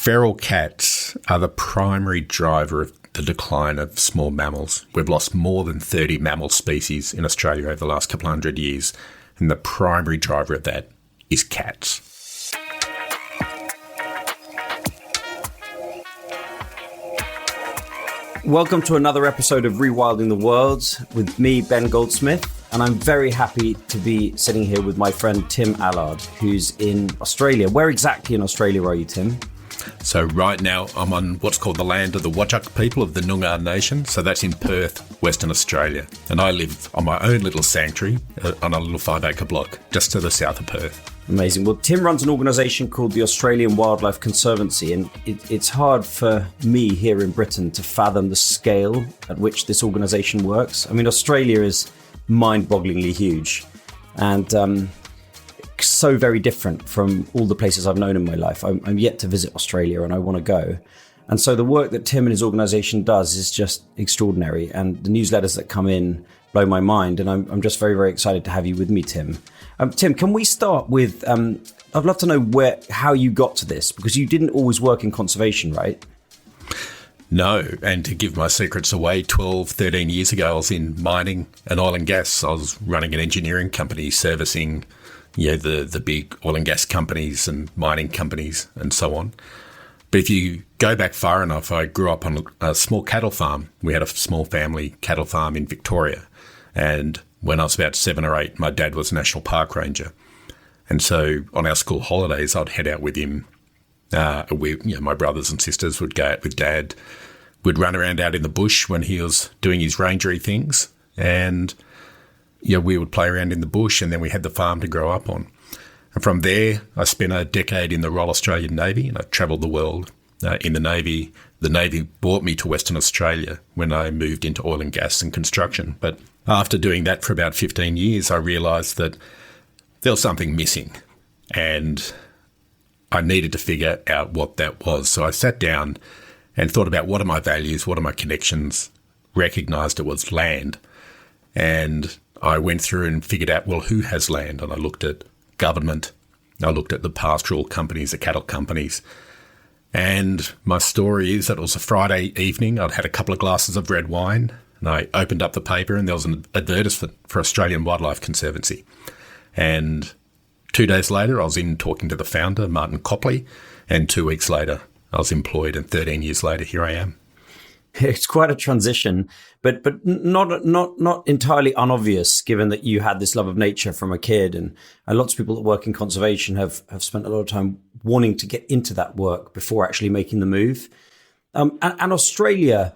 Feral cats are the primary driver of the decline of small mammals. We've lost more than 30 mammal species in Australia over the last couple of hundred years, and the primary driver of that is cats. Welcome to another episode of Rewilding the World with me, Ben Goldsmith, and I'm very happy to be sitting here with my friend Tim Allard, who's in Australia. Where exactly in Australia are you, Tim? So right now I'm on what's called the land of the Whadjuk people of the Noongar Nation. So that's in Perth, Western Australia. And I live on my own little sanctuary on a little 5-acre block just to the south of Perth. Amazing. Well, Tim runs an organisation called the Australian Wildlife Conservancy, and it's hard for me here in Britain to fathom the scale at which this organisation works. I mean, Australia is mind-bogglingly huge and so very different from all the places I've known in my life. I'm yet to visit Australia and I want to go. And so the work that Tim and his organisation does is just extraordinary. And the newsletters that come in blow my mind. And I'm just very, very excited to have you with me, Tim. Tim, can we start with, I'd love to know how you got to this, because you didn't always work in conservation, right? No, and to give my secrets away, 12, 13 years ago, I was in mining and oil and gas. I was running an engineering company servicing the big oil and gas companies and mining companies and so on. But if you go back far enough, I grew up on a small cattle farm. We had a small family cattle farm in Victoria. And when I was about 7 or 8, my dad was a national park ranger. And so on our school holidays, I'd head out with him. My brothers and sisters would go out with Dad. We'd run around out in the bush when he was doing his rangery things. And we would play around in the bush, and then we had the farm to grow up on. And from there, I spent a decade in the Royal Australian Navy, and I travelled the world in the Navy. The Navy brought me to Western Australia when I moved into oil and gas and construction. But after doing that for about 15 years, I realised that there was something missing, and I needed to figure out what that was. So I sat down and thought about what are my values, what are my connections, recognised it was land, and I went through and figured out, well, who has land? And I looked at government. I looked at the pastoral companies, the cattle companies. And my story is that it was a Friday evening. I'd had a couple of glasses of red wine, and I opened up the paper and there was an advertisement for Australian Wildlife Conservancy. And 2 days later, I was in talking to the founder, Martin Copley, and 2 weeks later, I was employed, and 13 years later, here I am. It's quite a transition, but not entirely unobvious, given that you had this love of nature from a kid, and lots of people that work in conservation have spent a lot of time wanting to get into that work before actually making the move. And Australia,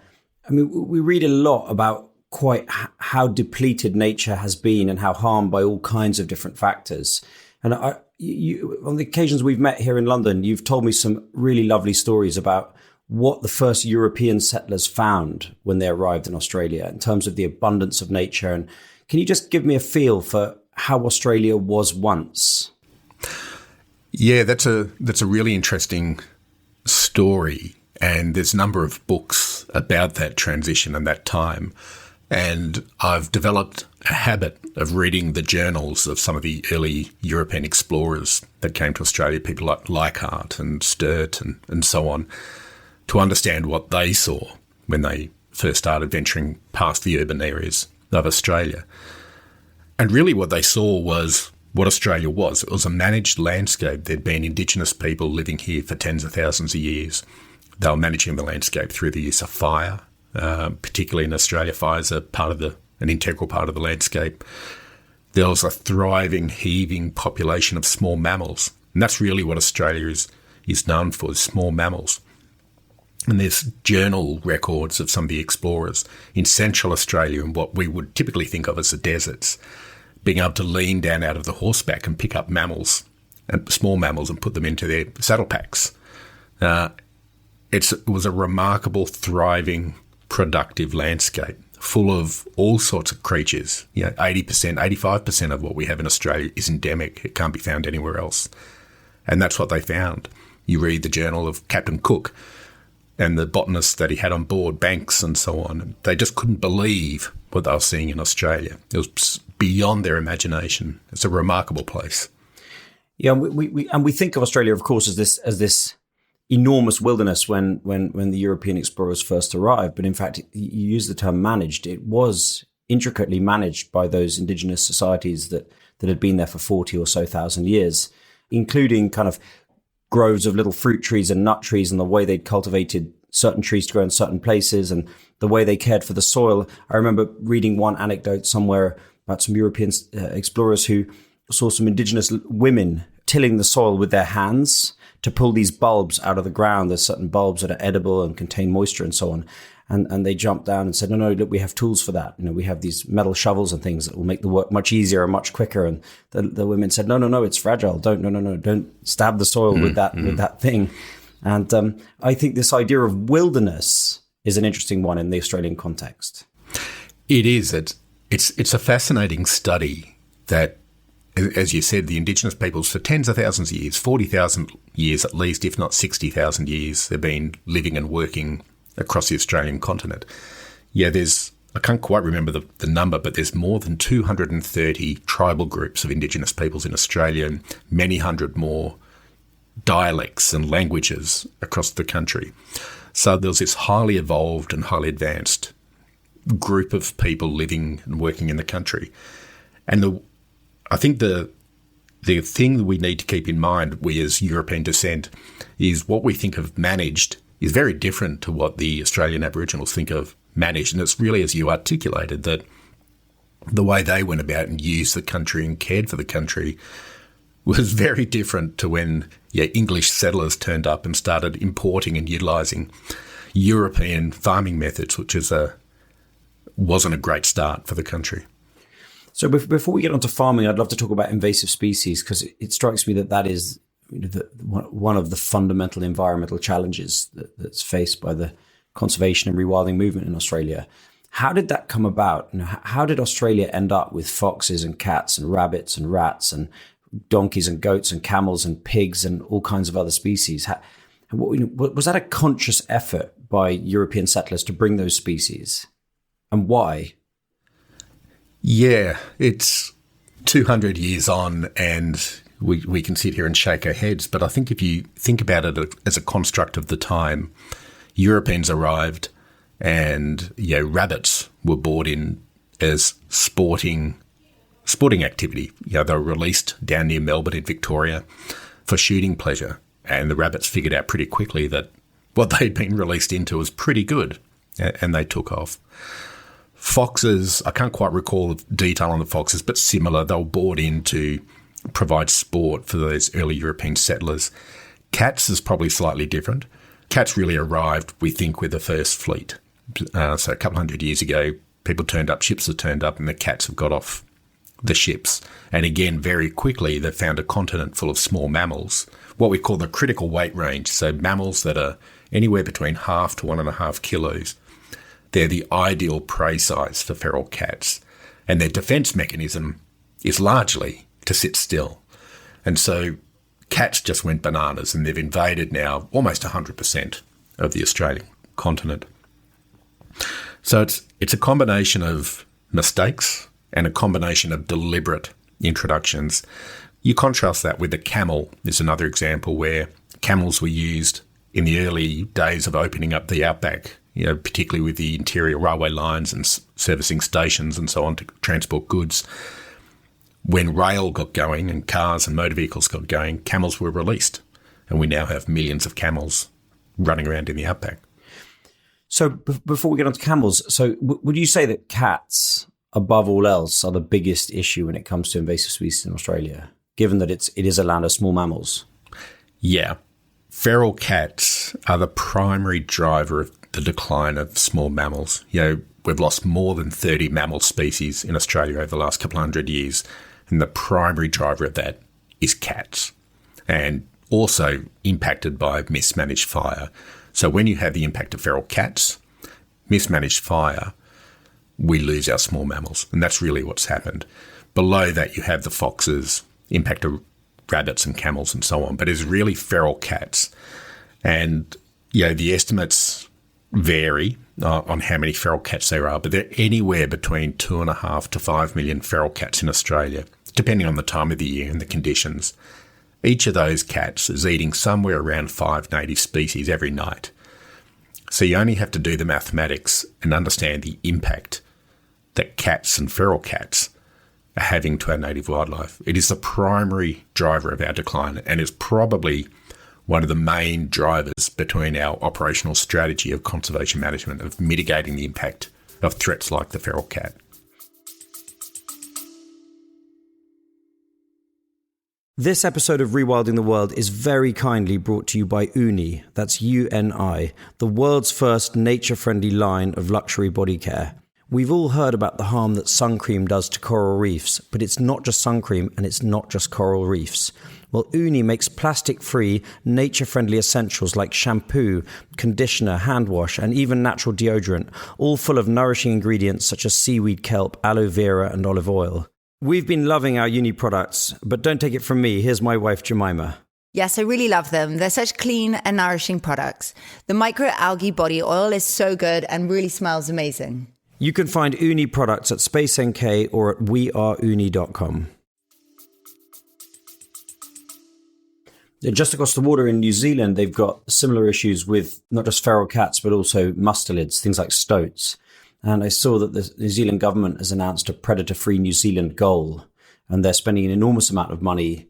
I mean, we read a lot about quite how depleted nature has been and how harmed by all kinds of different factors. And you, on the occasions we've met here in London, you've told me some really lovely stories about what the first European settlers found when they arrived in Australia in terms of the abundance of nature. And can you just give me a feel for how Australia was once? Yeah, that's a really interesting story. And there's a number of books about that transition and that time. And I've developed a habit of reading the journals of some of the early European explorers that came to Australia, people like Leichhardt and Sturt and so on, to understand what they saw when they first started venturing past the urban areas of Australia. And really what they saw was what Australia was. It was a managed landscape. There'd been indigenous people living here for tens of thousands of years. They were managing the landscape through the use of fire. Particularly in Australia, fires are an integral part of the landscape. There was a thriving, heaving population of small mammals. And that's really what Australia is known for, is small mammals. And there's journal records of some of the explorers in Central Australia and what we would typically think of as the deserts, being able to lean down out of the horseback and pick up mammals, and small mammals, and put them into their saddle packs. It was a remarkable, thriving, productive landscape full of all sorts of creatures. 80%, 85% of what we have in Australia is endemic. It can't be found anywhere else. And that's what they found. You read the journal of Captain Cook and the botanists that he had on board, Banks and so on. They just couldn't believe what they were seeing in Australia. It was beyond their imagination. It's a remarkable place. Yeah, we think of Australia, of course, as this enormous wilderness when the European explorers first arrived. But in fact, you use the term managed. It was intricately managed by those indigenous societies that had been there for 40 or so thousand years, including kind of groves of little fruit trees and nut trees, and the way they'd cultivated certain trees to grow in certain places, and the way they cared for the soil. I remember reading one anecdote somewhere about some European explorers who saw some indigenous women tilling the soil with their hands to pull these bulbs out of the ground. There's certain bulbs that are edible and contain moisture and so on. And they jumped down and said, no, look, we have tools for that. We have these metal shovels and things that will make the work much easier and much quicker. And the women said, no, it's fragile. Don't stab the soil with that thing. And I think this idea of wilderness is an interesting one in the Australian context. It is. It's a fascinating study that, as you said, the indigenous peoples for tens of thousands of years, 40,000 years at least, if not 60,000 years, they've been living and working across the Australian continent. Yeah, I can't quite remember the number, but there's more than 230 tribal groups of indigenous peoples in Australia, and many hundred more dialects and languages across the country. So there's this highly evolved and highly advanced group of people living and working in the country. And I think the thing that we need to keep in mind, we as European descent, is what we think of managed is very different to what the Australian Aboriginals think of managed. And it's really, as you articulated, that the way they went about and used the country and cared for the country was very different to when English settlers turned up and started importing and utilising European farming methods, which wasn't a great start for the country. So before we get onto farming, I'd love to talk about invasive species, because it strikes me that is one of the fundamental environmental challenges that's faced by the conservation and rewilding movement in Australia. How did that come about? How did Australia end up with foxes and cats and rabbits and rats and donkeys and goats and camels and pigs and all kinds of other species? Was that a conscious effort by European settlers to bring those species? And why? Yeah, it's 200 years on, and we can sit here and shake our heads. But I think if you think about it as a construct of the time, Europeans arrived and rabbits were brought in as sporting activity. They were released down near Melbourne in Victoria for shooting pleasure. And the rabbits figured out pretty quickly that what they'd been released into was pretty good, and they took off. Foxes, I can't quite recall the detail on the foxes, but similar. They were brought in to provide sport for those early European settlers. Cats is probably slightly different. Cats really arrived, we think, with the first fleet. So a couple hundred years ago, ships have turned up, and the cats have got off the ships. And again, very quickly, they found a continent full of small mammals, what we call the critical weight range. So mammals that are anywhere between 0.5 to 1.5 kilos. They're the ideal prey size for feral cats. And their defence mechanism is largely to sit still. And so cats just went bananas, and they've invaded now almost 100% of the Australian continent. So it's a combination of mistakes and a combination of deliberate introductions. You contrast that with the camel. Is another example where camels were used in the early days of opening up the outback, particularly with the interior railway lines and servicing stations and so on to transport goods. When rail got going and cars and motor vehicles got going, camels were released. And we now have millions of camels running around in the outback. So before we get on to camels, so would you say that cats, above all else, are the biggest issue when it comes to invasive species in Australia, given that it is a land of small mammals? Yeah. Feral cats are the primary driver of the decline of small mammals. We've lost more than 30 mammal species in Australia over the last couple of hundred years, and the primary driver of that is cats, and also impacted by mismanaged fire. So when you have the impact of feral cats, mismanaged fire, we lose our small mammals, and that's really what's happened. Below that, you have the foxes, impact of rabbits and camels and so on, but it's really feral cats. And, the estimates vary on how many feral cats there are, but they're anywhere between 2.5 to 5 million feral cats in Australia, depending on the time of the year and the conditions. Each of those cats is eating somewhere around 5 native species every night. So you only have to do the mathematics and understand the impact that cats and feral cats are having to our native wildlife. It is the primary driver of our decline and is probably one of the main drivers between our operational strategy of conservation management, of mitigating the impact of threats like the feral cat. This episode of Rewilding the World is very kindly brought to you by Uni, that's UNI, the world's first nature-friendly line of luxury body care. We've all heard about the harm that sun cream does to coral reefs, but it's not just sun cream and it's not just coral reefs. Well, Uni makes plastic-free, nature-friendly essentials like shampoo, conditioner, hand wash, and even natural deodorant, all full of nourishing ingredients such as seaweed kelp, aloe vera, and olive oil. We've been loving our Uni products, but don't take it from me. Here's my wife, Jemima. Yes, I really love them. They're such clean and nourishing products. The microalgae body oil is so good and really smells amazing. You can find Uni products at Space NK or at weareuni.com. Just across the water in New Zealand, they've got similar issues with not just feral cats, but also mustelids, things like stoats. And I saw that the New Zealand government has announced a predator-free New Zealand goal, and they're spending an enormous amount of money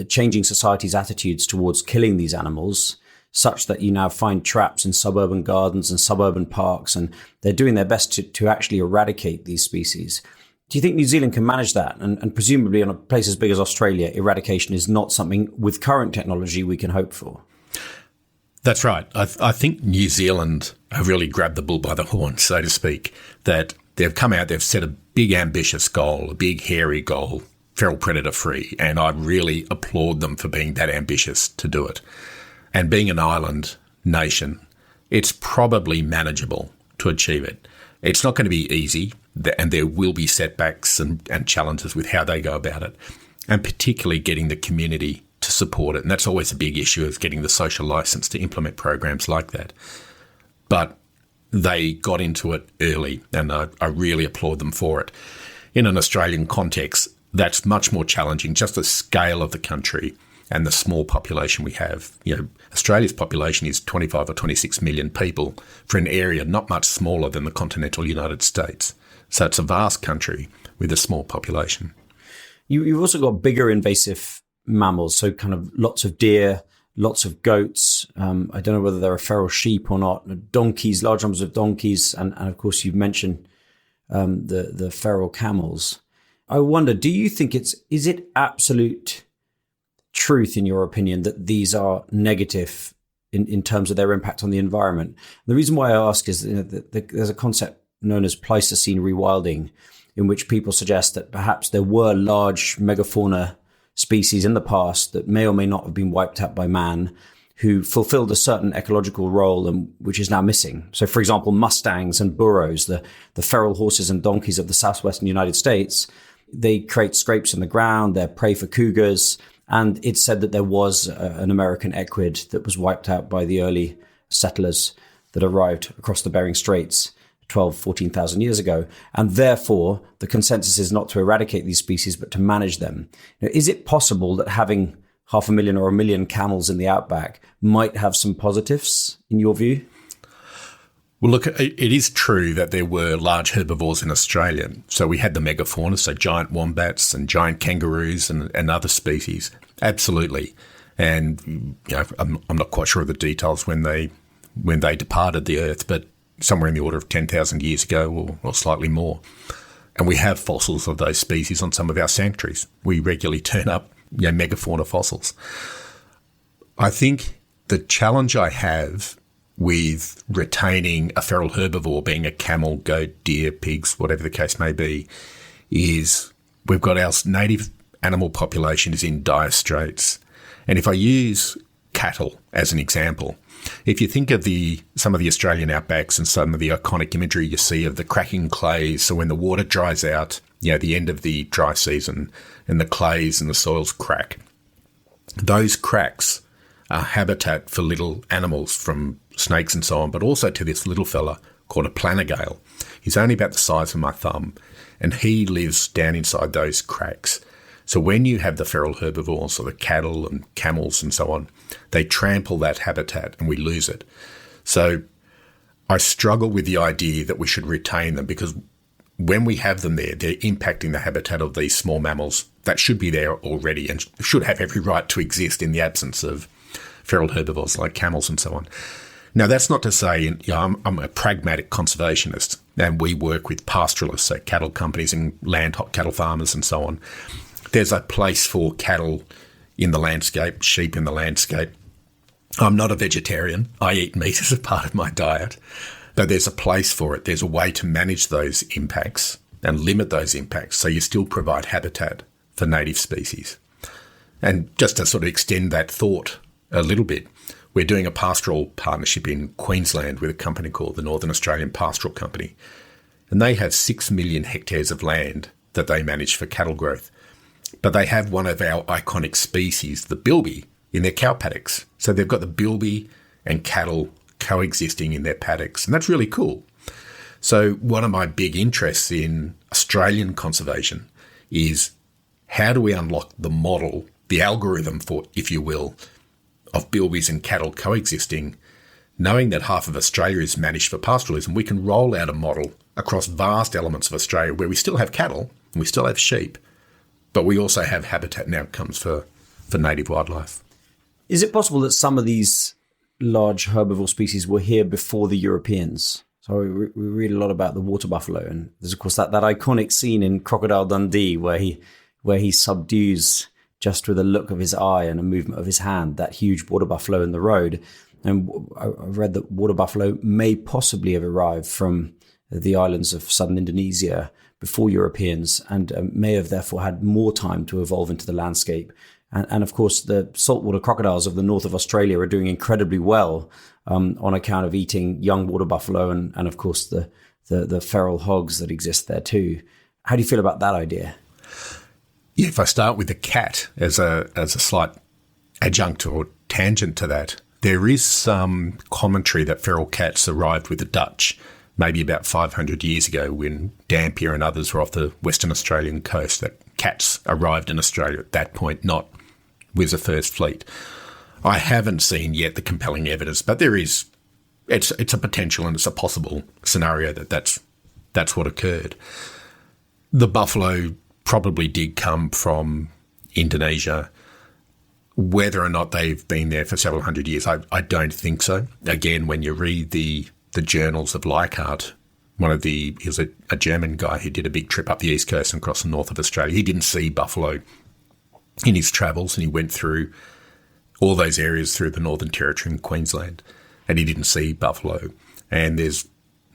changing society's attitudes towards killing these animals, such that you now find traps in suburban gardens and suburban parks, and they're doing their best to actually eradicate these species. Do you think New Zealand can manage that? And presumably on a place as big as Australia, eradication is not something with current technology we can hope for. That's right. I think New Zealand have really grabbed the bull by the horn, so to speak, that they've come out, they've set a big ambitious goal, a big hairy goal, feral predator free, and I really applaud them for being that ambitious to do it. And being an island nation, it's probably manageable to achieve it. It's not going to be easy, and there will be setbacks and challenges with how they go about it, and particularly getting the community to support it. And that's always a big issue, is getting the social license to implement programs like that. But they got into it early, and I really applaud them for it. In an Australian context, that's much more challenging, just the scale of the country and the small population we have. You know, Australia's population is 25 or 26 million people for an area not much smaller than the continental United States. So it's a vast country with a small population. You've also got bigger invasive mammals, so kind of lots of deer, lots of goats. I don't know whether there are feral sheep or not. Donkeys, large numbers of donkeys, and of course you've mentioned the feral camels. I wonder, do you think is it absolute truth, in your opinion, that these are negative in terms of their impact on the environment? The reason why I ask is there's a concept known as Pleistocene rewilding, in which people suggest that perhaps there were large megafauna species in the past that may or may not have been wiped out by man, who fulfilled a certain ecological role and which is now missing. So, for example, mustangs and burros, the feral horses and donkeys of the southwestern United States, they create scrapes in the ground, they're prey for cougars, and it's said that there was an American equid that was wiped out by the early settlers that arrived across the Bering Straits 14,000 years ago. And therefore, the consensus is not to eradicate these species, but to manage them. Now, is it possible that having 500,000 or 1 million camels in the outback might have some positives, in your view? Well, look, it is true that there were large herbivores in Australia. So we had the megafauna, so giant wombats and giant kangaroos and other species. Absolutely. And you know, I'm not quite sure of the details when they departed the earth, but somewhere in the order of 10,000 years ago or slightly more. And we have fossils of those species on some of our sanctuaries. We regularly turn up megafauna fossils. I think the challenge I have with retaining a feral herbivore, being a camel, goat, deer, pigs, whatever the case may be, is we've got our native animal population is in dire straits. And if I use cattle as an example, if you think of some of the Australian outbacks and some of the iconic imagery you see of the cracking clays, so when the water dries out, the end of the dry season, and the clays and the soils crack, those cracks are habitat for little animals, from snakes and so on, but also to this little fella called a planigale. He's only about the size of my thumb, and he lives down inside those cracks. So when you have the feral herbivores, or the cattle and camels and so on, they trample that habitat and we lose it. So I struggle with the idea that we should retain them, because when we have them there, they're impacting the habitat of these small mammals that should be there already and should have every right to exist in the absence of feral herbivores like camels and so on. Now, that's not to say, I'm a pragmatic conservationist, and we work with pastoralists, so cattle companies and cattle farmers and so on. There's a place for cattle in the landscape, sheep in the landscape. I'm not a vegetarian. I eat meat as a part of my diet, but there's a place for it. There's a way to manage those impacts and limit those impacts so you still provide habitat for native species. And just to sort of extend that thought a little bit, we're doing a pastoral partnership in Queensland with a company called the Northern Australian Pastoral Company, and they have 6 million hectares of land that they manage for cattle growth. But they have one of our iconic species, the bilby, in their cow paddocks. So they've got the bilby and cattle coexisting in their paddocks, and that's really cool. So one of my big interests in Australian conservation is how do we unlock the model, the algorithm for, if you will, of bilbies and cattle coexisting, knowing that half of Australia is managed for pastoralism. We can roll out a model across vast elements of Australia where we still have cattle and we still have sheep, but we also have habitat and outcomes for native wildlife. Is it possible that some of these large herbivore species were here before the Europeans? So we read a lot about the water buffalo, and there's of course that iconic scene in Crocodile Dundee where he subdues, just with a look of his eye and a movement of his hand, that huge water buffalo in the road. And I read that water buffalo may possibly have arrived from the islands of southern Indonesia before Europeans, and may have therefore had more time to evolve into the landscape. And of course, the saltwater crocodiles of the north of Australia are doing incredibly well on account of eating young water buffalo and of course, the feral hogs that exist there too. How do you feel about that idea? Yeah, if I start with the cat as a slight adjunct or tangent to that, there is some commentary that feral cats arrived with the Dutch maybe about 500 years ago when Dampier and others were off the Western Australian coast, that cats arrived in Australia at that point, not with the first fleet. I haven't seen yet the compelling evidence, but there is, it's a potential and it's a possible scenario that's what occurred. The buffalo probably did come from Indonesia. Whether or not they've been there for several hundred years, I don't think so. Again, when you read the journals of Leichhardt, he was a German guy who did a big trip up the east coast and across the north of Australia. He didn't see buffalo in his travels, and he went through all those areas through the Northern Territory and Queensland, and he didn't see buffalo. And there's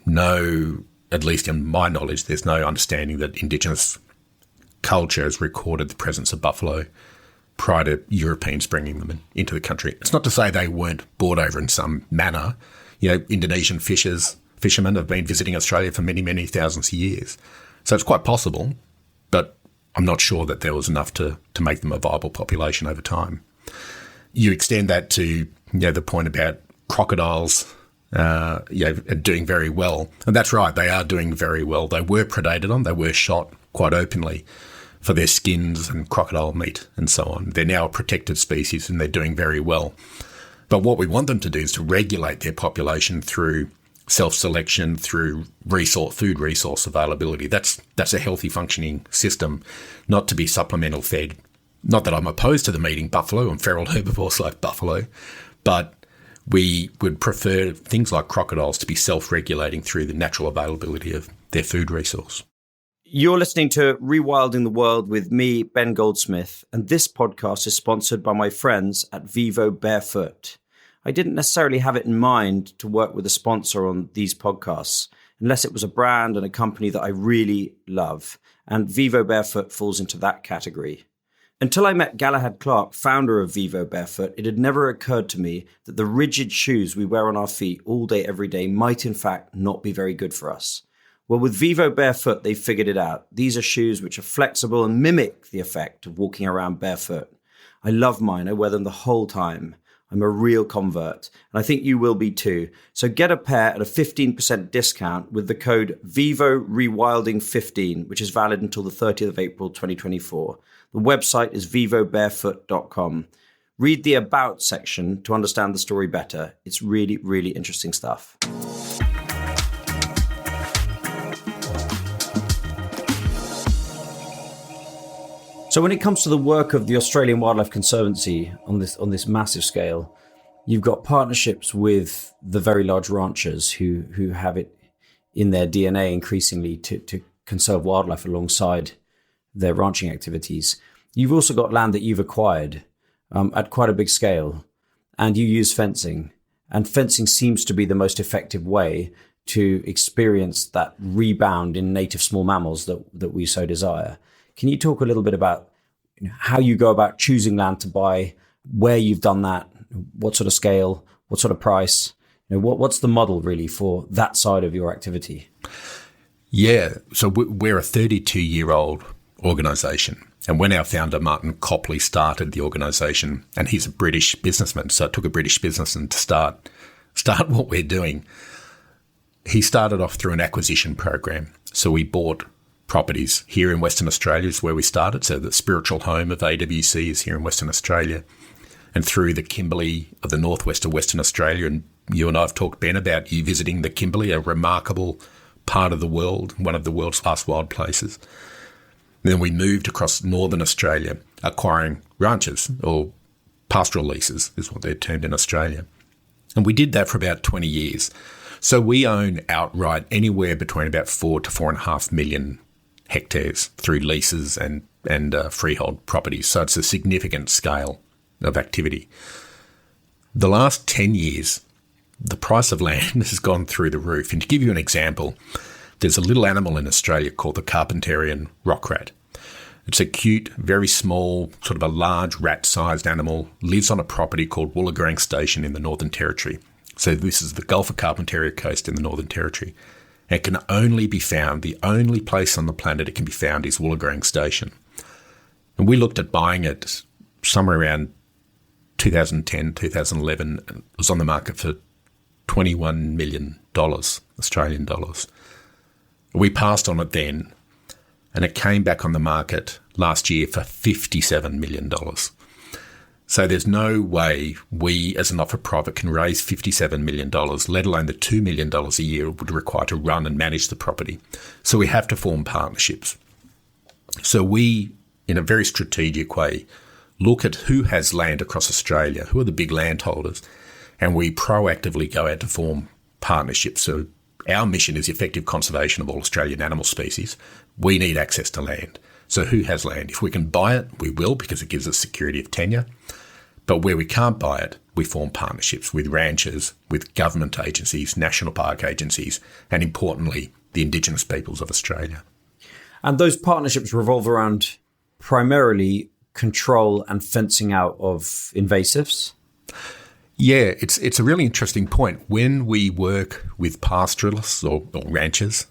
no, at least in my knowledge, there's no understanding that indigenous culture has recorded the presence of buffalo prior to Europeans bringing them into the country. It's not to say they weren't brought over in some manner. Indonesian fishermen have been visiting Australia for many, many thousands of years. So it's quite possible, but I'm not sure that there was enough to make them a viable population over time. You extend that to the point about crocodiles doing very well. And that's right, they are doing very well. They were predated on, they were shot quite openly for their skins and crocodile meat and so on. They're now a protected species and they're doing very well. But what we want them to do is to regulate their population through self-selection, through food resource availability. That's a healthy functioning system, not to be supplemental fed. Not that I'm opposed to them eating buffalo and feral herbivores like buffalo, but we would prefer things like crocodiles to be self-regulating through the natural availability of their food resource. You're listening to Rewilding the World with me, Ben Goldsmith, and this podcast is sponsored by my friends at Vivo Barefoot. I didn't necessarily have it in mind to work with a sponsor on these podcasts, unless it was a brand and a company that I really love, and Vivo Barefoot falls into that category. Until I met Galahad Clark, founder of Vivo Barefoot, it had never occurred to me that the rigid shoes we wear on our feet all day, every day might in fact not be very good for us. Well, with Vivo Barefoot, they figured it out. These are shoes which are flexible and mimic the effect of walking around barefoot. I love mine. I wear them the whole time. I'm a real convert, and I think you will be too. So get a pair at a 15% discount with the code VIVO Rewilding15, which is valid until the 30th of April 2024. The website is vivobarefoot.com. Read the About section to understand the story better. It's really, really interesting stuff. So when it comes to the work of the Australian Wildlife Conservancy on this massive scale, you've got partnerships with the very large ranchers who have it in their DNA increasingly to conserve wildlife alongside their ranching activities. You've also got land that you've acquired at quite a big scale, and you use fencing. And fencing seems to be the most effective way to experience that rebound in native small mammals that we so desire. Can you talk a little bit about how you go about choosing land to buy, where you've done that, what sort of scale, what sort of price? What's the model really for that side of your activity? Yeah, so we're a 32-year-old organisation. And when our founder, Martin Copley, started the organisation, and he's a British businessman, so it took a British businessman to start what we're doing. He started off through an acquisition program. So we bought properties here in Western Australia is where we started. So the spiritual home of AWC is here in Western Australia. And through the Kimberley of the northwest of Western Australia, and you and I have talked, Ben, about you visiting the Kimberley, a remarkable part of the world, one of the world's last wild places. Then we moved across northern Australia, acquiring ranches or pastoral leases is what they're termed in Australia. And we did that for about 20 years. So we own outright anywhere between about 4 to 4.5 million hectares through leases and freehold properties. So it's a significant scale of activity. The last 10 years, the price of land has gone through the roof. And to give you an example, there's a little animal in Australia called the Carpentarian rock rat. It's a cute, very small, sort of a large rat-sized animal, lives on a property called Wollongong Station in the Northern Territory. So this is the Gulf of Carpentaria coast in the Northern Territory. And it can only be found, the only place on the planet it can be found is Wollongong Station. And we looked at buying it somewhere around 2010, 2011. It was on the market for $21 million, Australian dollars. We passed on it then, and it came back on the market last year for $57 million. So there's no way we as a not-for-profit can raise $57 million, let alone the $2 million a year it would require to run and manage the property. So we have to form partnerships. So we, in a very strategic way, look at who has land across Australia, who are the big landholders, and we proactively go out to form partnerships. So our mission is effective conservation of all Australian animal species. We need access to land. So who has land? If we can buy it, we will, because it gives us security of tenure. But where we can't buy it, we form partnerships with ranchers, with government agencies, national park agencies, and importantly, the indigenous peoples of Australia. And those partnerships revolve around primarily control and fencing out of invasives? Yeah, it's a really interesting point. When we work with pastoralists or ranchers,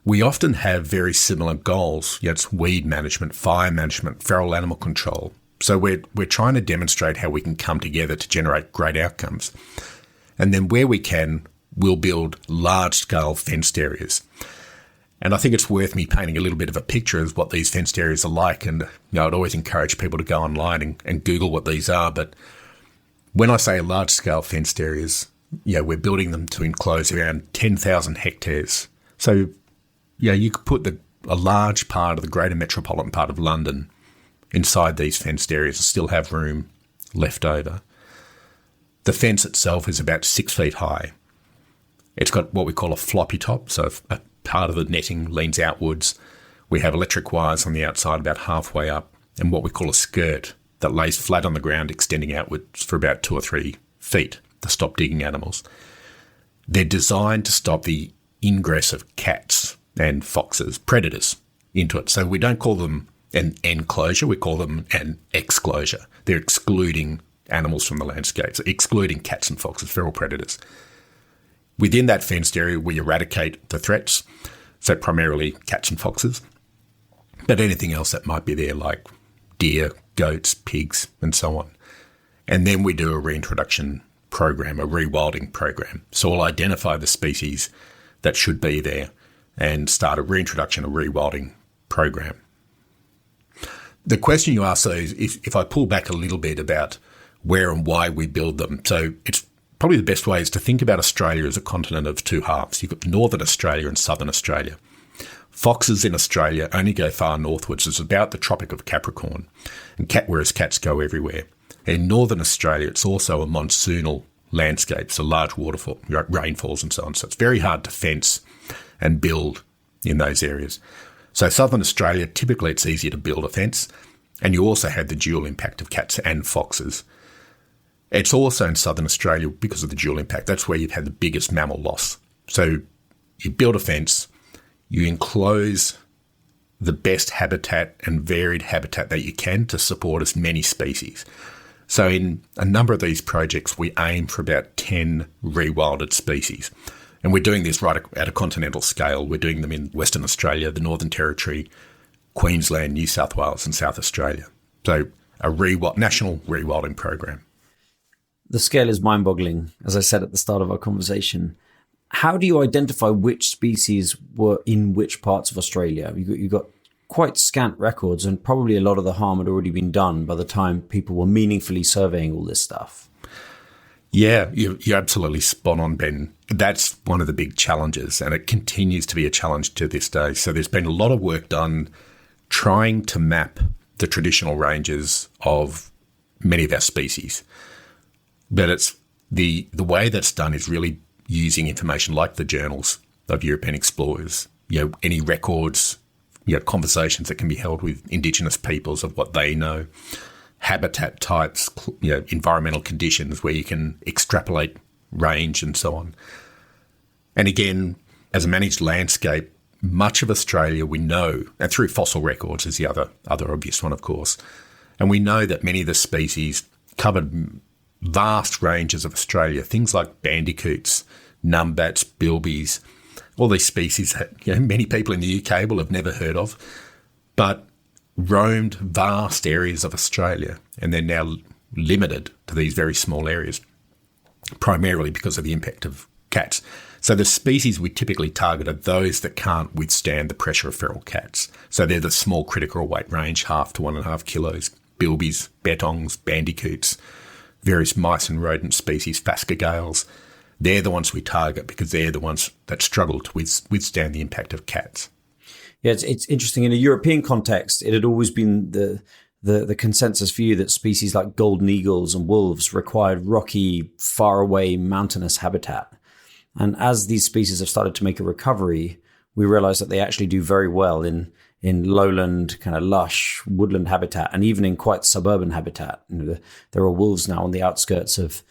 we often have very similar goals. It's weed management, fire management, feral animal control. So we're trying to demonstrate how we can come together to generate great outcomes. And then where we can, we'll build large-scale fenced areas. And I think it's worth me painting a little bit of a picture of what these fenced areas are like. And I'd always encourage people to go online and Google what these are. But when I say large-scale fenced areas, we're building them to enclose around 10,000 hectares. So, you could put a large part of the greater metropolitan part of London inside these fenced areas and still have room left over. The fence itself is about 6 feet high. It's got what we call a floppy top, so a part of the netting leans outwards. We have electric wires on the outside about halfway up, and what we call a skirt that lays flat on the ground extending outwards for about 2 or 3 feet to stop digging animals. They're designed to stop the ingress of cats and foxes, predators, into it. So we don't call them an enclosure, we call them an exclosure. They're excluding animals from the landscape, so excluding cats and foxes, feral predators. Within that fenced area, we eradicate the threats, so primarily cats and foxes, but anything else that might be there, like deer, goats, pigs, and so on. And then we do a reintroduction program, a rewilding program. So we'll identify the species that should be there and start a reintroduction, a rewilding program. The question you ask, though, is if I pull back a little bit about where and why we build them. So it's probably the best way is to think about Australia as a continent of two halves. You've got Northern Australia and Southern Australia. Foxes in Australia only go far northwards. It's about the Tropic of Capricorn, whereas cats go everywhere. In Northern Australia, it's also a monsoonal landscape, so large waterfall, rainfalls and so on. So it's very hard to fence and build in those areas. So Southern Australia, typically it's easier to build a fence, and you also have the dual impact of cats and foxes. It's also in Southern Australia, because of the dual impact, that's where you've had the biggest mammal loss. So you build a fence, you enclose the best habitat and varied habitat that you can to support as many species. So in a number of these projects, we aim for about 10 rewilded species. And we're doing this right at a continental scale. We're doing them in Western Australia, the Northern Territory, Queensland, New South Wales and South Australia. So a national rewilding program. The scale is mind-boggling, as I said at the start of our conversation. How do you identify which species were in which parts of Australia? You got quite scant records, and probably a lot of the harm had already been done by the time people were meaningfully surveying all this stuff. Yeah, you're absolutely spot on, Ben. That's one of the big challenges, and it continues to be a challenge to this day. So there's been a lot of work done trying to map the traditional ranges of many of our species. But it's the way that's done is really using information like the journals of European explorers, any records, conversations that can be held with indigenous peoples of what they know, habitat types, environmental conditions where you can extrapolate range and so on. And again, as a managed landscape, much of Australia we know, and through fossil records is the other obvious one, of course, and we know that many of the species covered vast ranges of Australia, things like bandicoots, numbats, bilbies, all these species that many people in the UK will have never heard of, but roamed vast areas of Australia, and they're now limited to these very small areas, primarily because of the impact of cats. So the species we typically target are those that can't withstand the pressure of feral cats. So they're the small critical weight range, 1/2 to 1.5 kilos, bilbies, bettongs, bandicoots, various mice and rodent species, phascogales. They're the ones we target because they're the ones that struggle to withstand the impact of cats. Yeah, it's interesting. In a European context, it had always been the consensus view that species like golden eagles and wolves required rocky, faraway, mountainous habitat. And as these species have started to make a recovery, we realize that they actually do very well in lowland, kind of lush woodland habitat, and even in quite suburban habitat. There are wolves now on the outskirts of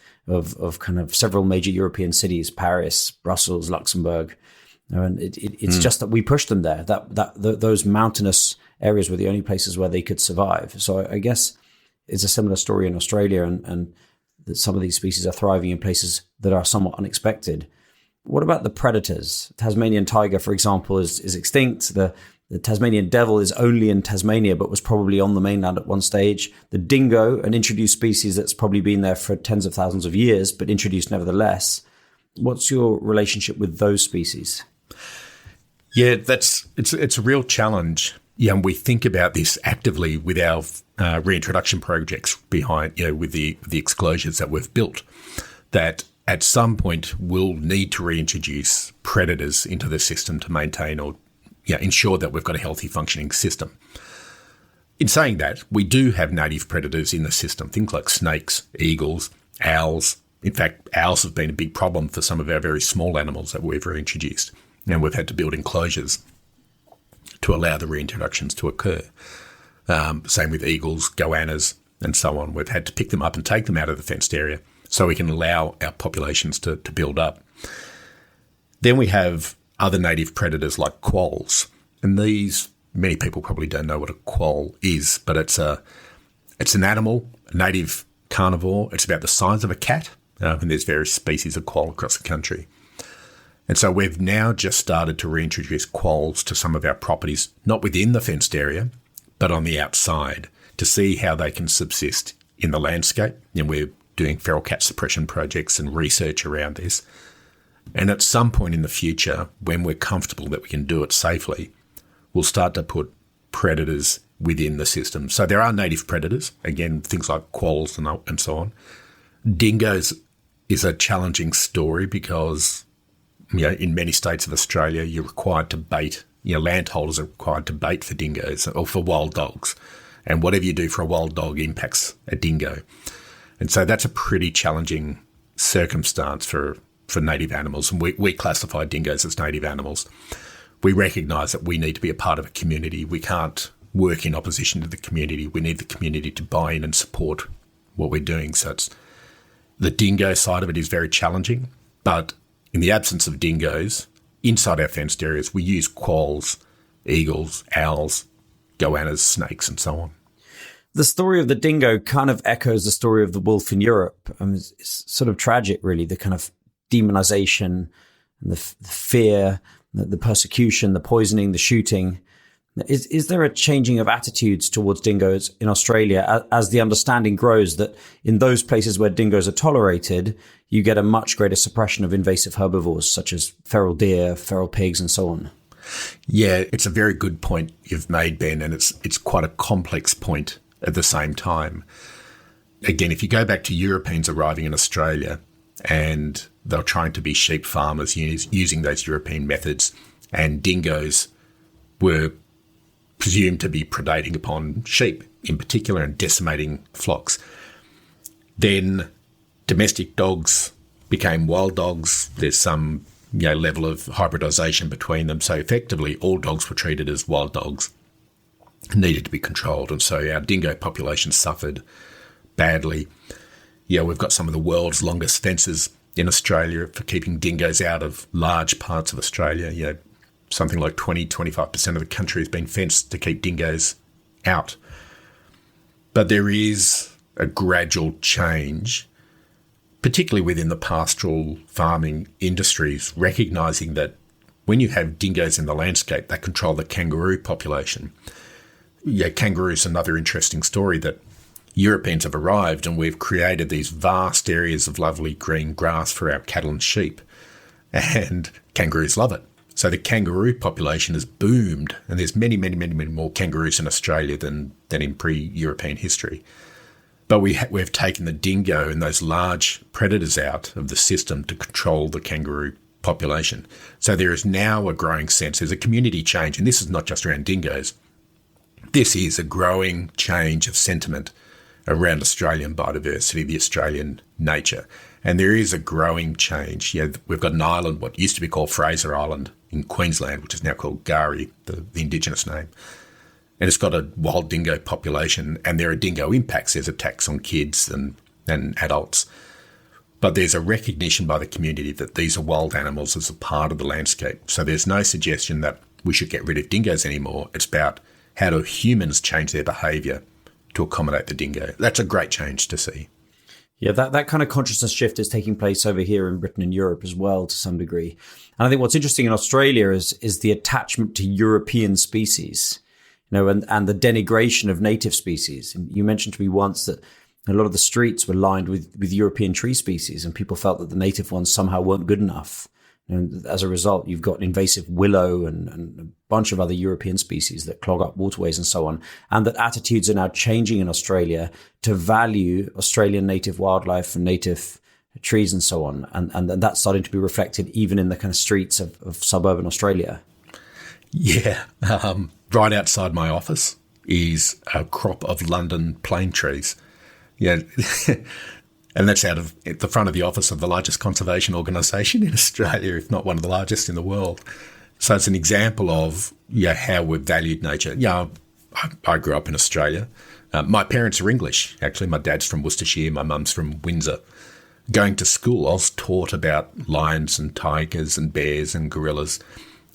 kind of several major European cities, Paris, Brussels, Luxembourg. And it's just that we pushed them there. Those mountainous areas were the only places where they could survive. So I guess it's a similar story in Australia, and that some of these species are thriving in places that are somewhat unexpected. What about the predators? Tasmanian tiger, for example, is extinct. The Tasmanian devil is only in Tasmania, but was probably on the mainland at one stage. The dingo, an introduced species that's probably been there for tens of thousands of years, but introduced nevertheless. What's your relationship with those species? Yeah, it's a real challenge. Yeah, and we think about this actively with our reintroduction projects behind, with the exclosures that we've built, that at some point we'll need to reintroduce predators into the system to maintain or ensure that we've got a healthy functioning system. In saying that, we do have native predators in the system, things like snakes, eagles, owls. In fact, owls have been a big problem for some of our very small animals that we've reintroduced, and we've had to build enclosures to allow the reintroductions to occur. Same with eagles, goannas, and so on. We've had to pick them up and take them out of the fenced area so we can allow our populations to build up. Then we have other native predators like quolls. And these, many people probably don't know what a quoll is, but it's an animal, a native carnivore. It's about the size of a cat, and there's various species of quoll across the country. And so we've now just started to reintroduce quolls to some of our properties, not within the fenced area, but on the outside, to see how they can subsist in the landscape. And we're doing feral cat suppression projects and research around this. And at some point in the future, when we're comfortable that we can do it safely, we'll start to put predators within the system. So there are native predators, again, things like quolls and so on. Dingoes is a challenging story because, in many states of Australia, you're required to bait. Landholders are required to bait for dingoes or for wild dogs. And whatever you do for a wild dog impacts a dingo. And so that's a pretty challenging circumstance for native animals. And we classify dingoes as native animals. We recognise that we need to be a part of a community. We can't work in opposition to the community. We need the community to buy in and support what we're doing. So the dingo side of it is very challenging. But in the absence of dingoes, inside our fenced areas, we use quolls, eagles, owls, goannas, snakes, and so on. The story of the dingo kind of echoes the story of the wolf in Europe. It's sort of tragic, really, the kind of demonization and the fear, the persecution, the poisoning, the shooting. Is there a changing of attitudes towards dingoes in Australia as the understanding grows that in those places where dingoes are tolerated, you get a much greater suppression of invasive herbivores such as feral deer, feral pigs, and so on? Yeah, it's a very good point you've made, Ben, and it's quite a complex point at the same time. Again, if you go back to Europeans arriving in Australia and they're trying to be sheep farmers using those European methods, and dingoes were presumed to be predating upon sheep in particular and decimating flocks, then domestic dogs became wild dogs. There's some level of hybridization between them. So effectively, all dogs were treated as wild dogs, needed to be controlled. And so our dingo population suffered badly. We've got some of the world's longest fences in Australia for keeping dingoes out of large parts of Australia. Something like 20-25% of the country has been fenced to keep dingoes out. But there is a gradual change, particularly within the pastoral farming industries, recognising that when you have dingoes in the landscape, they control the kangaroo population. Kangaroos, another interesting story, that Europeans have arrived and we've created these vast areas of lovely green grass for our cattle and sheep, and kangaroos love it. So the kangaroo population has boomed, and there's many, many, many, many more kangaroos in Australia than in pre-European history. But we've taken the dingo and those large predators out of the system to control the kangaroo population. So there is now a growing sense, there's a community change, and this is not just around dingoes. This is a growing change of sentiment around Australian biodiversity, the Australian nature. And there is a growing change. We've got an island, what used to be called Fraser Island in Queensland, which is now called Gari, the indigenous name. And it's got a wild dingo population, and there are dingo impacts. There's attacks on kids and adults. But there's a recognition by the community that these are wild animals as a part of the landscape. So there's no suggestion that we should get rid of dingoes anymore. It's about how do humans change their behaviour to accommodate the dingo. That's a great change to see. Yeah, that kind of consciousness shift is taking place over here in Britain and Europe as well to some degree. And I think what's interesting in Australia is the attachment to European species, and the denigration of native species. And you mentioned to me once that a lot of the streets were lined with European tree species, and people felt that the native ones somehow weren't good enough. And as a result, you've got invasive willow and a bunch of other European species that clog up waterways and so on. And that attitudes are now changing in Australia to value Australian native wildlife and native trees and so on. And that's starting to be reflected even in the kind of streets of suburban Australia. Yeah. Right outside my office is a crop of London plane trees. Yeah. And that's out of at the front of the office of the largest conservation organisation in Australia, if not one of the largest in the world. So it's an example of how we've valued nature. I grew up in Australia. My parents are English, actually. My dad's from Worcestershire, my mum's from Windsor. Going to school, I was taught about lions and tigers and bears and gorillas.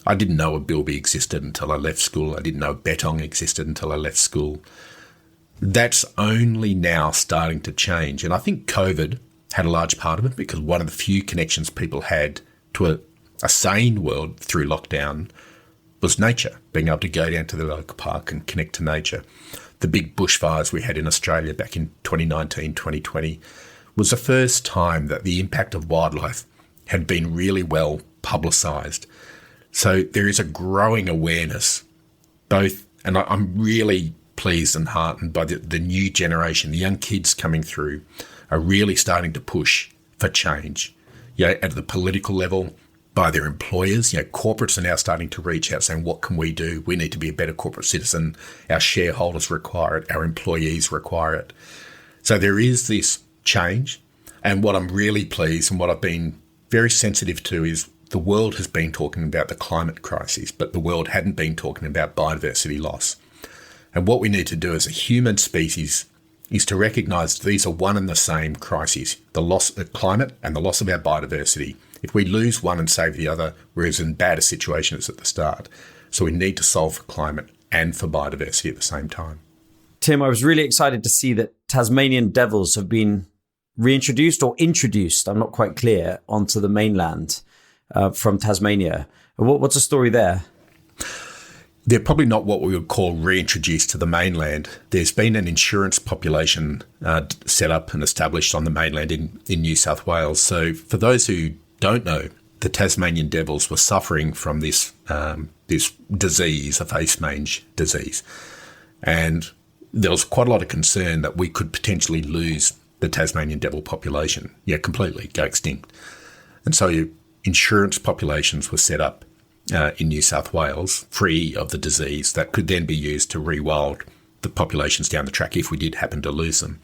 I didn't know a bilby existed until I left school. I didn't know bettong existed until I left school. That's only now starting to change. And I think COVID had a large part of it, because one of the few connections people had to a sane world through lockdown was nature, being able to go down to the local park and connect to nature. The big bushfires we had in Australia back in 2019, 2020 was the first time that the impact of wildlife had been really well publicised. So there is a growing awareness, both And I'm really pleased and heartened by the new generation. The young kids coming through are really starting to push for change. At the political level, by their employers, corporates are now starting to reach out saying, what can we do? We need to be a better corporate citizen. Our shareholders require it. Our employees require it. So there is this change. And what I'm really pleased and what I've been very sensitive to is the world has been talking about the climate crisis, but the world hadn't been talking about biodiversity loss. And what we need to do as a human species is to recognise these are one and the same crises, the loss of climate and the loss of our biodiversity. If we lose one and save the other, we're as in bad a situation as at the start. So we need to solve for climate and for biodiversity at the same time. Tim, I was really excited to see that Tasmanian devils have been reintroduced or introduced, I'm not quite clear, onto the mainland from Tasmania. What's the story there? They're probably not what we would call reintroduced to the mainland. There's been an insurance population set up and established on the mainland in New South Wales. So for those who don't know, the Tasmanian devils were suffering from this disease, a face mange disease. And there was quite a lot of concern that we could potentially lose the Tasmanian devil population, completely go extinct. And so insurance populations were set up in New South Wales, free of the disease, that could then be used to rewild the populations down the track if we did happen to lose them.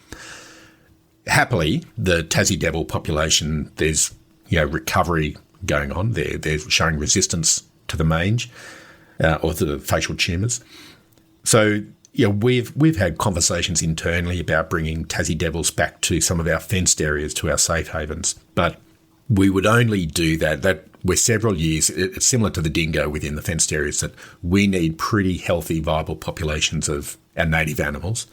Happily, the Tassie devil population, there's recovery going on. They're showing resistance to the mange or to the facial tumours. So we've had conversations internally about bringing Tassie devils back to some of our fenced areas, to our safe havens, but we would only do that we're several years. It's similar to the dingo within the fenced areas, that we need pretty healthy, viable populations of our native animals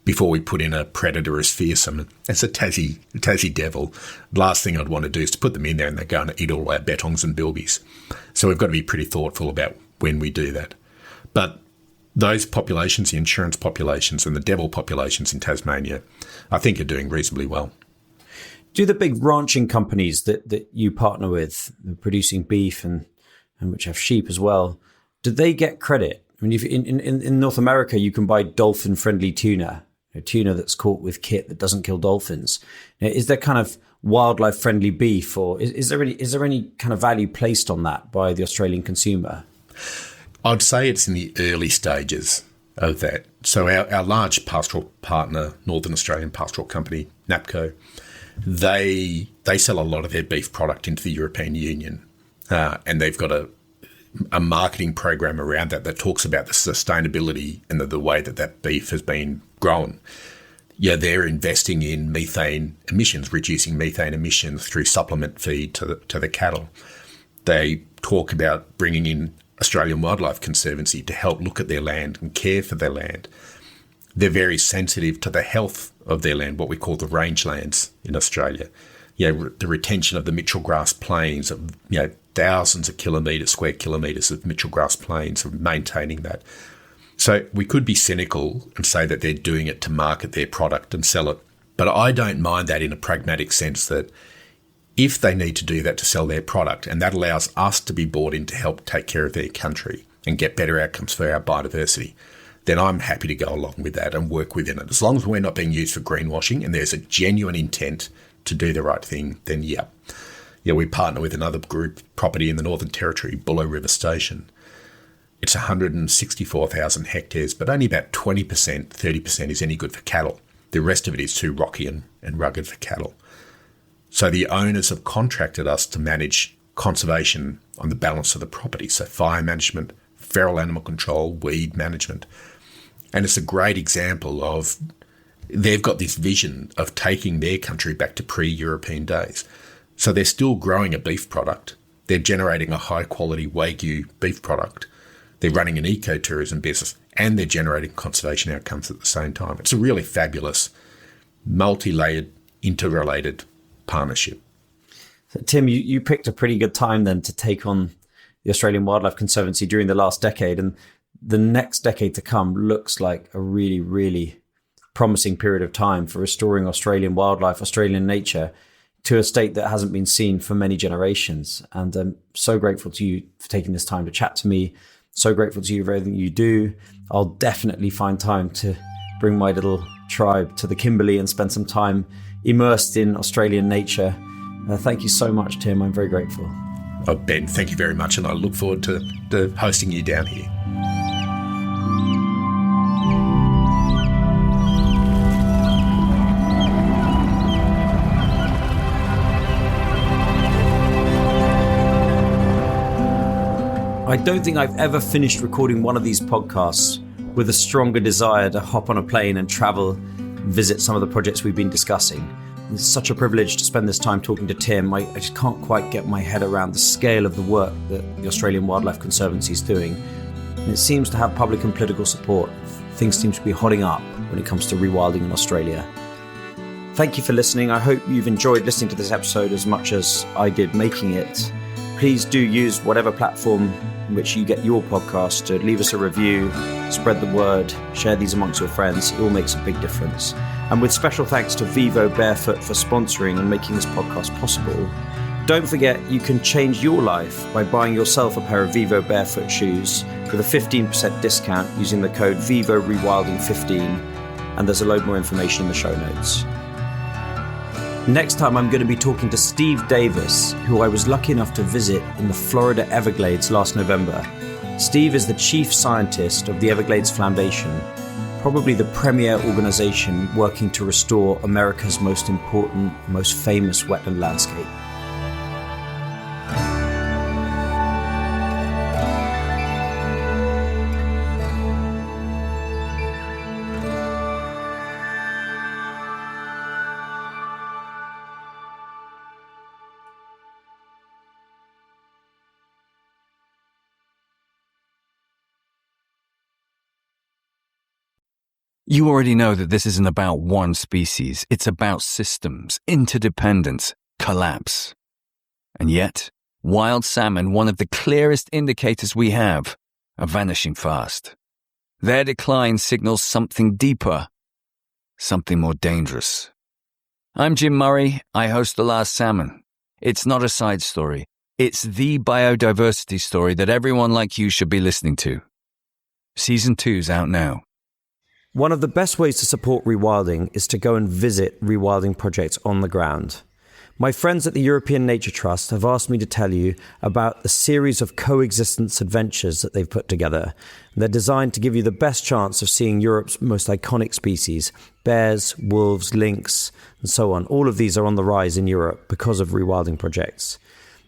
before we put in a predator as fearsome as a Tassie devil. Last thing I'd want to do is to put them in there and they're going to eat all our bettongs and bilbies. So we've got to be pretty thoughtful about when we do that. But those populations, the insurance populations and the devil populations in Tasmania, I think are doing reasonably well. Do the big ranching companies that you partner with, producing beef and which have sheep as well, do they get credit? I mean, if in North America, you can buy dolphin-friendly tuna, tuna that's caught with kit that doesn't kill dolphins. Is there kind of wildlife-friendly beef, or is there any kind of value placed on that by the Australian consumer? I'd say it's in the early stages of that. So our large pastoral partner, Northern Australian Pastoral Company, NAPCO, they sell a lot of their beef product into the European Union, and they've got a marketing program around that talks about the sustainability and the way that beef has been grown. They're investing in methane emissions, reducing methane emissions through supplement feed to the cattle. They talk about bringing in Australian Wildlife Conservancy to help look at their land and care for their land. They're very sensitive to the health of their land, what we call the rangelands in Australia. The retention of the Mitchell grass plains, of thousands of square kilometres of Mitchell grass plains, of maintaining that. So we could be cynical and say that they're doing it to market their product and sell it. But I don't mind that in a pragmatic sense, that if they need to do that to sell their product, and that allows us to be brought in to help take care of their country and get better outcomes for our biodiversity, then I'm happy to go along with that and work within it. As long as we're not being used for greenwashing and there's a genuine intent to do the right thing, then we partner with another group, property in the Northern Territory, Buller River Station. It's 164,000 hectares, but only about 20%, 30% is any good for cattle. The rest of it is too rocky and rugged for cattle. So the owners have contracted us to manage conservation on the balance of the property, so fire management, feral animal control, weed management. And it's a great example of they've got this vision of taking their country back to pre-European days. So they're still growing a beef product. They're generating a high-quality Wagyu beef product. They're running an ecotourism business, and they're generating conservation outcomes at the same time. It's a really fabulous, multi-layered, interrelated partnership. So, Tim, you picked a pretty good time then to take on the Australian Wildlife Conservancy during the last decade, and the next decade to come looks like a really, really promising period of time for restoring Australian wildlife, Australian nature to a state that hasn't been seen for many generations. And I'm so grateful to you for taking this time to chat to me So grateful to you for everything you do. I'll definitely find time to bring my little tribe to the Kimberley and spend some time immersed in Australian nature. Thank you so much, Tim. I'm very grateful. Oh, Ben, thank you very much, and I look forward to hosting you down here. I don't think I've ever finished recording one of these podcasts with a stronger desire to hop on a plane and travel, visit some of the projects we've been discussing. It's such a privilege to spend this time talking to Tim. I just can't quite get my head around the scale of the work that the Australian Wildlife Conservancy is doing. And it seems to have public and political support. Things seem to be hotting up when it comes to rewilding in Australia. Thank you for listening. I hope you've enjoyed listening to this episode as much as I did making it. Please do use whatever platform in which you get your podcast to leave us a review, spread the word, share these amongst your friends. It all makes a big difference. And with special thanks to Vivo Barefoot for sponsoring and making this podcast possible. Don't forget, you can change your life by buying yourself a pair of Vivo Barefoot shoes with a 15% discount using the code VIVOREWILDING15. And there's a load more information in the show notes. Next time, I'm going to be talking to Steve Davis, who I was lucky enough to visit in the Florida Everglades last November. Steve is the chief scientist of the Everglades Foundation, probably the premier organization working to restore America's most important, most famous wetland landscape. You already know that this isn't about one species. It's about systems, interdependence, collapse. And yet, wild salmon, one of the clearest indicators we have, are vanishing fast. Their decline signals something deeper, something more dangerous. I'm Jim Murray. I host The Last Salmon. It's not a side story. It's the biodiversity story that everyone like you should be listening to. Season 2's out now. One of the best ways to support rewilding is to go and visit rewilding projects on the ground. My friends at the European Nature Trust have asked me to tell you about the series of coexistence adventures that they've put together. They're designed to give you the best chance of seeing Europe's most iconic species, bears, wolves, lynx, and so on. All of these are on the rise in Europe because of rewilding projects.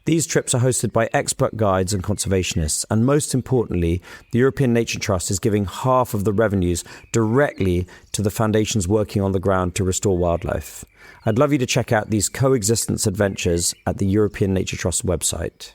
These trips are hosted by expert guides and conservationists, and most importantly, the European Nature Trust is giving half of the revenues directly to the foundations working on the ground to restore wildlife. I'd love you to check out these coexistence adventures at the European Nature Trust website.